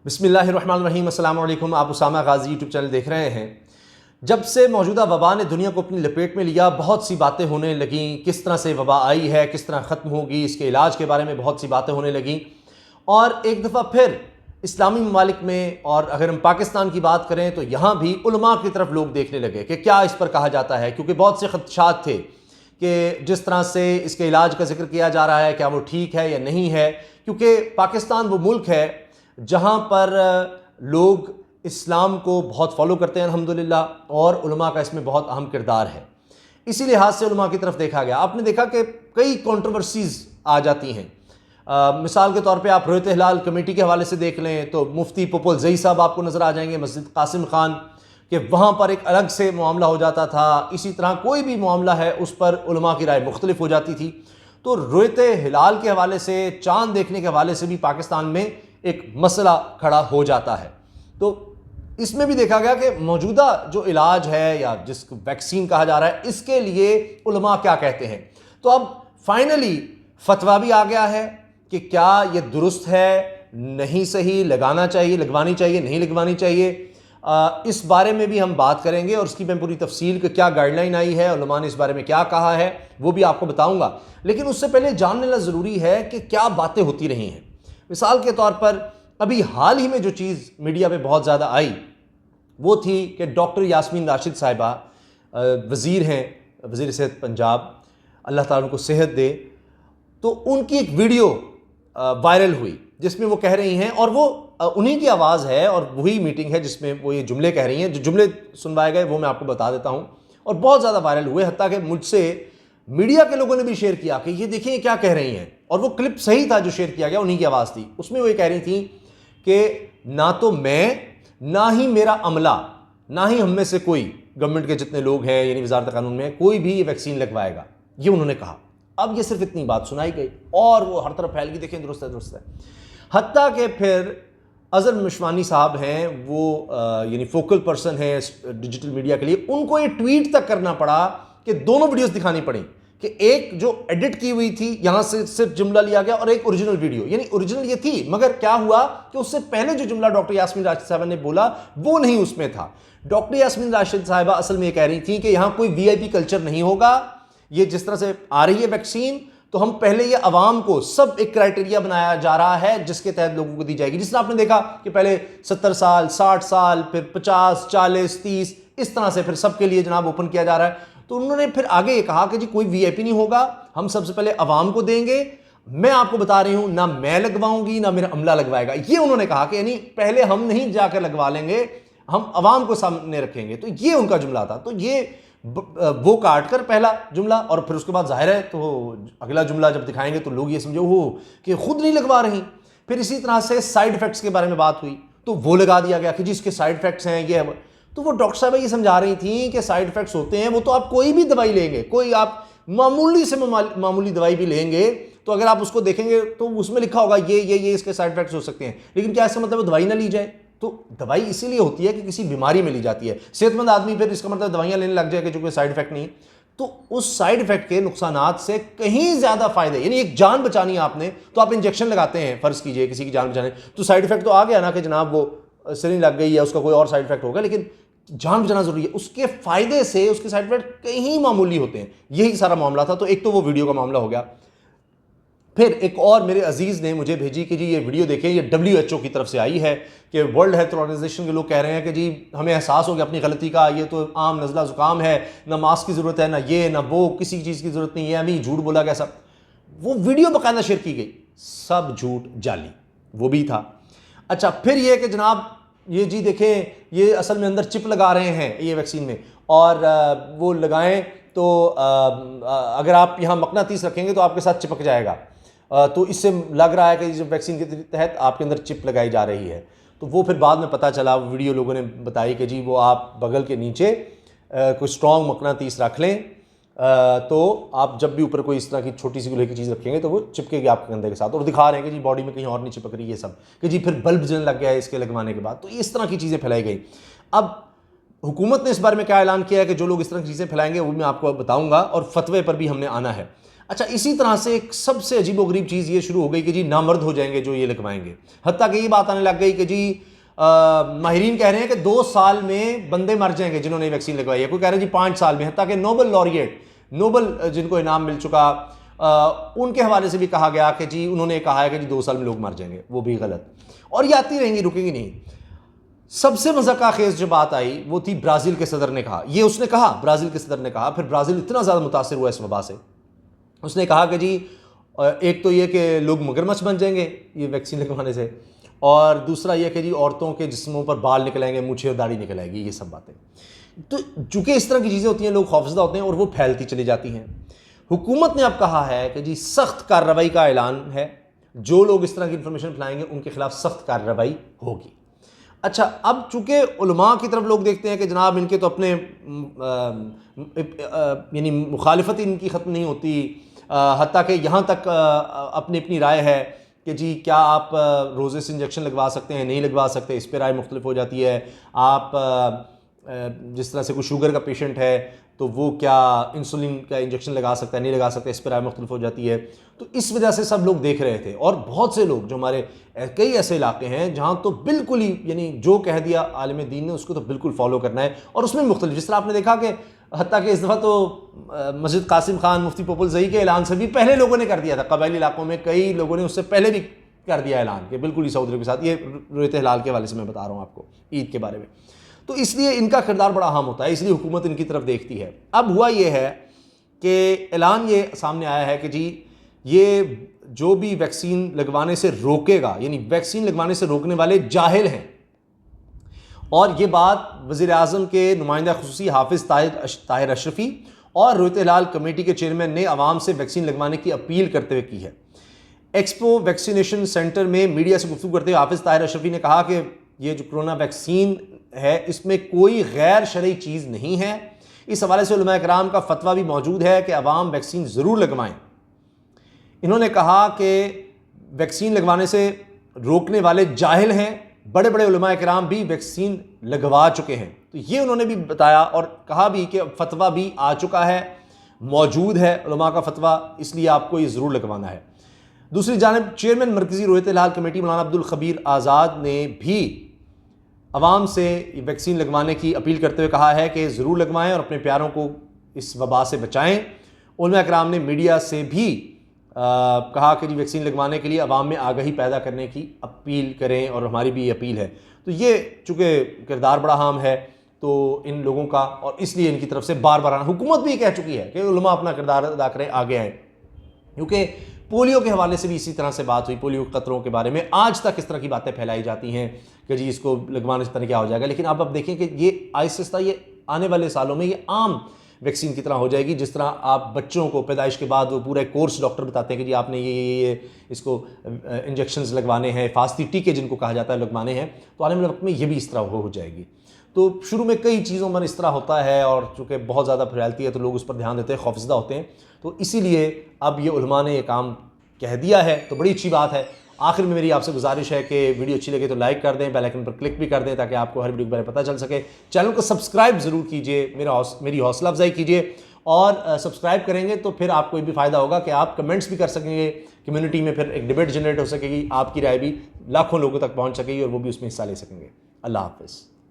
बिस्मिल्लाहिर्रहमानिर्रहीम, अस्सलाम वालेकुम। आप उसामा गाजी यूट्यूब चैनल देख रहे हैं। जब से मौजूदा वबा ने दुनिया को अपनी लपेट में लिया, बहुत सी बातें होने लगीं। किस तरह से वबा आई है, किस तरह ख़त्म होगी, इसके इलाज के बारे में बहुत सी बातें होने लगीं। और एक दफ़ा फिर इस्लामी ममालिक में, और अगर हम पाकिस्तान की बात करें तो यहाँ भी उलमा की तरफ लोग देखने लगे कि क्या इस पर कहा जाता है, क्योंकि बहुत से खदशात थे कि जिस तरह से इसके इलाज का जिक्र किया जा रहा है, क्या वो ठीक है या नहीं है। क्योंकि पाकिस्तान वो मुल्क है जहाँ पर लोग इस्लाम को बहुत फॉलो करते हैं अल्हम्दुलिल्लाह, और उलमा का इसमें बहुत अहम किरदार है। इसी लिहाज से उलमा की तरफ देखा गया। आपने देखा कि कई कंट्रोवर्सीज़ आ जाती हैं। मिसाल के तौर पे आप रोयत हिलाल कमेटी के हवाले से देख लें तो मुफ्ती पुपुल जई साहब आपको नज़र आ जाएंगे मस्जिद कासिम खान के, वहाँ पर एक अलग से मामला हो जाता था। इसी तरह कोई भी मामला है उस पर उलमा की राय मुख्तलिफ हो जाती थी। तो रोयत हिलाल के हवाले से, चाँद देखने के हवाले से भी पाकिस्तान में एक मसला खड़ा हो जाता है। तो इसमें भी देखा गया कि मौजूदा जो इलाज है या जिसको वैक्सीन कहा जा रहा है, इसके लिए उलमा क्या कहते हैं। तो अब फाइनली फतवा भी आ गया है कि क्या ये दुरुस्त है, नहीं सही, लगाना चाहिए, लगवानी चाहिए, नहीं लगवानी चाहिए। इस बारे में भी हम बात करेंगे और उसकी मैं पूरी तफसील कि क्या गाइडलाइन आई है, उलमा ने इस बारे में क्या कहा है, वो भी आपको बताऊंगा। लेकिन उससे पहले जान लेना ज़रूरी है कि क्या बातें होती रही हैं। मिसाल के तौर पर अभी हाल ही में जो चीज़ मीडिया पे बहुत ज़्यादा आई वो थी कि डॉक्टर यास्मीन राशिद साहिबा वज़ीर हैं, वज़ीर सेहत पंजाब, अल्लाह ताला उनको सेहत दे। तो उनकी एक वीडियो वायरल हुई जिसमें वो कह रही हैं, और वो उन्हीं की आवाज़ है और वही मीटिंग है जिसमें वो ये जुमले कह रही हैं। जो जुमले सुनवाए गए वो मैं आपको बता देता हूँ, और बहुत ज़्यादा वायरल हुए, हत्ता कि मुझसे मीडिया के लोगों ने भी शेयर किया कि ये देखिए क्या कह रही हैं। और वो क्लिप सही था जो शेयर किया गया, उन्हीं की आवाज़ थी। उसमें वो ये कह रही थी कि ना तो मैं, ना ही मेरा अमला, ना ही हम में से कोई, गवर्नमेंट के जितने लोग हैं यानी वजारत कानून में, कोई भी ये वैक्सीन लगवाएगा, ये उन्होंने कहा। अब ये सिर्फ इतनी बात सुनाई गई और वो हर तरफ फैल गई, देखें दुरुस्त है, दुरुस्त है। हत्ता कि फिर अजहर मिशवानी साहब हैं, वो यानी फोकल पर्सन है डिजिटल मीडिया के लिए, उनको ये ट्वीट तक करना पड़ा कि दोनों वीडियोस दिखानी पड़ी, कि एक जो एडिट की हुई थी यहां से सिर्फ जुमला लिया गया, और एक ओरिजिनल वीडियो। यानी ओरिजिनल ये थी, मगर क्या हुआ कि उससे पहले जो जुमला डॉक्टर यास्मीन राशिद साहिबा ने बोला वो नहीं उसमें था। डॉक्टर यास्मीन राशिद साहिबा असल में ये कह रही थी कि यहां कोई वीआईपी कल्चर नहीं होगा। ये जिस तरह से आ रही है वैक्सीन, तो हम पहले ये अवाम को सब एक क्राइटेरिया बनाया जा रहा है जिसके तहत लोगों को दी जाएगी। जिस तरह आपने देखा कि पहले 70 साल, 60 साल, फिर 50, 40, 30, इस तरह से फिर सबके लिए जनाब ओपन किया जा रहा है। तो उन्होंने फिर आगे ये कहा कि जी कोई वीआईपी नहीं होगा, हम सबसे पहले अवाम को देंगे। मैं आपको बता रही हूं, ना मैं लगवाऊंगी ना मेरा अमला लगवाएगा, ये उन्होंने कहा कि यानी पहले हम नहीं जाकर लगवा लेंगे, हम अवाम को सामने रखेंगे। तो ये उनका जुमला था। तो ये वो काट कर पहला जुमला, और फिर उसके बाद जाहिर है तो अगला जुमला जब दिखाएंगे तो लोग ये समझो हो कि खुद नहीं लगवा रही। फिर इसी तरह से साइड इफेक्ट्स के बारे में बात हुई तो वो लगा दिया गया कि जी इसके साइड इफेक्ट्स हैं, ये है। तो वो डॉक्टर साहब ये समझा रही थी कि साइड इफेक्ट्स होते हैं, वो तो आप कोई भी दवाई लेंगे, कोई आप मामूली से मामूली दवाई भी लेंगे तो अगर आप उसको देखेंगे तो उसमें लिखा होगा ये इसके साइड इफेक्ट्स हो सकते हैं। लेकिन क्या इसका मतलब वो दवाई ना ली जाए? तो दवाई इसीलिए होती है कि किसी बीमारी में ली जाती है। सेहतमंद आदमी फिर इसका मतलब दवाइयां लेने लग जाए कि जो कोई साइड इफेक्ट नहीं। तो उस साइड इफेक्ट के नुकसानात से कहीं ज्यादा फायदे, यानी एक जान बचानी है आपने, तो आप इंजेक्शन लगाते हैं, फर्ज कीजिए किसी की जान बचाने, तो साइड इफेक्ट तो आ गया ना कि जनाब वो सिरिंज लग गई या उसका कोई और साइड इफेक्ट होगा, लेकिन जान बचाना जरूरी है। उसके फायदे से उसके साइड इफेक्ट कहीं मामूली होते हैं। यही सारा मामला था। तो एक तो वो वीडियो का मामला हो गया। फिर एक और मेरे अजीज ने मुझे भेजी कि जी ये वीडियो देखें, ये WHO की तरफ से आई है कि वर्ल्ड हेल्थ ऑर्गेनाइजेशन के लोग कह रहे हैं कि जी हमें एहसास हो गया अपनी गलती का, ये तो आम नज़ला ज़ुकाम है, ना मास्क की ज़रूरत है, ना ये ना वो, किसी चीज़ की ज़रूरत नहीं है, अभी झूठ बोला गया सब। वो वीडियो बाकायदा शेयर की गई, सब झूठ जाली, वो भी था। अच्छा, फिर ये कि जनाब ये जी देखें, ये असल में अंदर चिप लगा रहे हैं ये वैक्सीन में, और वो लगाएं तो अगर आप यहाँ मकनातीस रखेंगे तो आपके साथ चिपक जाएगा। तो इससे लग रहा है कि जब वैक्सीन के तहत आपके अंदर चिप लगाई जा रही है। तो वो फिर बाद में पता चला, वीडियो लोगों ने बताई कि जी वो आप बगल के नीचे कोई स्ट्रॉन्ग मकनातीस रख लें, तो आप जब भी ऊपर कोई इस तरह की छोटी सी लोहे की चीज़ रखेंगे तो वो चिपकेगी आपके कंधे के साथ। और दिखा रहे हैं कि जी बॉडी में कहीं और नहीं चिपक रही है सब, कि जी फिर बल्ब जलने लग गया है इसके लगवाने के बाद। तो इस तरह की चीज़ें फैलाई गई। अब हुकूमत ने इस बारे में क्या ऐलान किया है कि जो लोग इस तरह की चीज़ें फैलाएंगे वो मैं आपको बताऊंगा, और फतवे पर भी हमने आना है। अच्छा, इसी तरह से एक सबसे अजीबोगरीब चीज़ ये शुरू हो गई कि जी नामर्द हो जाएंगे जो ये लगवाएंगे। हत्ता कि ये बात आने लग गई कि जी माहिरीन कह रहे हैं कि 2 साल में बंदे मर जाएंगे जिन्होंने वैक्सीन लगवाई है, कोई कह रहे हैं जी 5 साल में। हत्ता कि नोबल लॉरिएट, नोबल जिनको इनाम मिल चुका, उनके हवाले से भी कहा गया कि जी उन्होंने कहा है कि जी 2 साल में लोग मर जाएंगे, वो भी गलत। और ये आती रहेंगी, रुकेंगी नहीं। सबसे मज़ाक़ खेज़ जो बात आई वो थी ब्राज़ील के सदर ने कहा, ये उसने कहा, ब्राज़ील के सदर ने कहा, फिर ब्राज़ील इतना ज़्यादा मुतासिर हुआ इस वबा से, उसने कहा कि जी एक तो ये कि लोग मगरमच्छ बन जाएंगे ये वैक्सीन लगवाने से, और दूसरा ये कि जी औरतों के जिस्मों पर बाल निकल आएंगे, मूछें और दाढ़ी निकल आएगी, ये सब बातें। तो चूँकि इस तरह की चीज़ें होती हैं, लोग खौफजदा होते हैं और वो फैलती चली जाती हैं। हुकूमत ने अब कहा है कि जी सख्त कार्रवाई का ऐलान है, जो लोग इस तरह की इंफॉर्मेशन फैलाएंगे उनके खिलाफ सख्त कार्रवाई होगी। अच्छा, अब चूँकि उलमा की तरफ लोग देखते हैं कि जनाब इनके तो अपने यानी मुखालिफत इनकी ख़त्म नहीं होती, हत्ता कि यहाँ तक अपनी अपनी राय है कि जी क्या आप रोज़े से इंजेक्शन लगवा सकते हैं, नहीं लगवा सकते, इस पर राय मुख्तलिफ हो जाती है। आप जिस तरह से कोई शुगर का पेशेंट है तो वो क्या इंसुलिन का इंजेक्शन लगा सकता है, नहीं लगा सकता, इस पर राय मुख्तलिफ हो जाती है। तो इस वजह से सब लोग देख रहे थे, और बहुत से लोग जो हमारे कई ऐसे इलाके हैं जहाँ तो बिल्कुल ही यानी जो कह दिया आलिम दीन ने उसको तो बिल्कुल फॉलो करना है, और उसमें मुख्तलिफ, जिस तरह आपने देखा कि हत्ता कि इस दफ़ा तो मस्जिद कासिम खान मुफ्ती पोपुल ज़ई के ऐलान से भी पहले लोगों ने कर दिया था, कबायली इलाकों में कई लोगों ने उससे पहले भी कर दिया ऐलान कि बिल्कुल ही सऊदी अरब के साथ। ये रोयत हिलाल के हवाले से मैं बता रहा हूँ आपको, ईद के बारे में। तो इसलिए इनका किरदार बड़ा अहम होता है, इसलिए हुकूमत इनकी तरफ देखती है। अब हुआ ये है कि ऐलान ये सामने आया है कि जी ये जो भी वैक्सीन लगवाने से रोकेगा, यानी वैक्सीन लगवाने से रोकने वाले जाहिल हैं। और ये बात वज़ीर आज़म के नुमाइंदा खुसूसी हाफिज़ ताहिर अशरफी और रोयत हिलाल कमेटी के चेयरमैन ने आवाम से वैक्सीन लगवाने की अपील करते हुए की है। एक्सपो वैक्सीनेशन सेंटर में मीडिया से गुफ्तगू करते हुए हाफिज़ ताहिर अशरफी ने कहा कि ये जो कोरोना वैक्सीन है इसमें कोई गैर शरई चीज़ नहीं है। इस हवाले से उलमा इकराम का फतवा भी मौजूद है कि अवाम वैक्सीन ज़रूर लगवाएं। इन्होंने कहा कि वैक्सीन लगवाने से रोकने वाले जाहिल हैं, बड़े बड़े उलमा इकराम भी वैक्सीन लगवा चुके हैं। तो ये उन्होंने भी बताया और कहा भी कि फतवा भी आ चुका है, मौजूद है उलमा का फतवा, इसलिए आपको ये ज़रूर लगवाना है। दूसरी जानिब चेयरमैन मरकज़ी रोयत हिलाल कमेटी मौलाना अब्दुल खबीर आज़ाद ने भी आवाम से वैक्सीन लगवाने की अपील करते हुए कहा है कि ज़रूर लगवाएं और अपने प्यारों को इस वबा से बचाएं। उलमा इकराम ने मीडिया से भी कहा कि जी वैक्सीन लगवाने के लिए आवाम में आगाही पैदा करने की अपील करें, और हमारी भी ये अपील है। तो ये चूँकि किरदार बड़ा अहम है तो इन लोगों का, और इसलिए इनकी तरफ से बार बार हुकूमत भी कह चुकी है कि उलमा अपना किरदार अदा करें, आगे आएँ। क्योंकि पोलियो के हवाले से भी इसी तरह से बात हुई, पोलियो के खतरों के बारे में आज तक इस तरह की बातें फैलाई जाती हैं कि जी इसको लगवाने से पता नहीं क्या हो जाएगा। लेकिन अब देखें कि ये आहिस्ता ये आने वाले सालों में ये आम वैक्सीन की तरह हो जाएगी। जिस तरह आप बच्चों को पैदाइश के बाद वो पूरा कोर्स डॉक्टर बताते हैं कि जी आपने ये इसको इंजेक्शंस लगवाने हैं, हिफाजती टीके जिनको कहा जाता है लगवाने हैं, तो आने वाले वक्त में ये भी इस तरह हो जाएगी। तो शुरू में कई चीज़ों पर इस तरह होता है और चूँकि बहुत ज़्यादा फैलती है तो लोग उस पर ध्यान देते हैं, खौफजदा होते हैं। तो इसीलिए अब ये उलमा ने ये काम कह दिया है तो बड़ी अच्छी बात है। आखिर में मेरी आपसे गुजारिश है कि वीडियो अच्छी लगे तो लाइक कर दें, बेल आइकन पर क्लिक भी कर दें ताकि आपको हर वीडियो के बारे में पता चल सके। चैनल को सब्सक्राइब ज़रूर कीजिए, मेरी हौसला अफजाई कीजिए, और सब्सक्राइब करेंगे तो फिर आपको ये भी फ़ायदा होगा कि आप कमेंट्स भी कर सकेंगे, कम्युनिटी में फिर एक डिबेट जनरेट हो सकेगी, आपकी राय भी लाखों लोगों तक पहुँच सकेगी और वो भी उसमें हिस्सा ले सकेंगे। अल्लाह हाफ़िज़।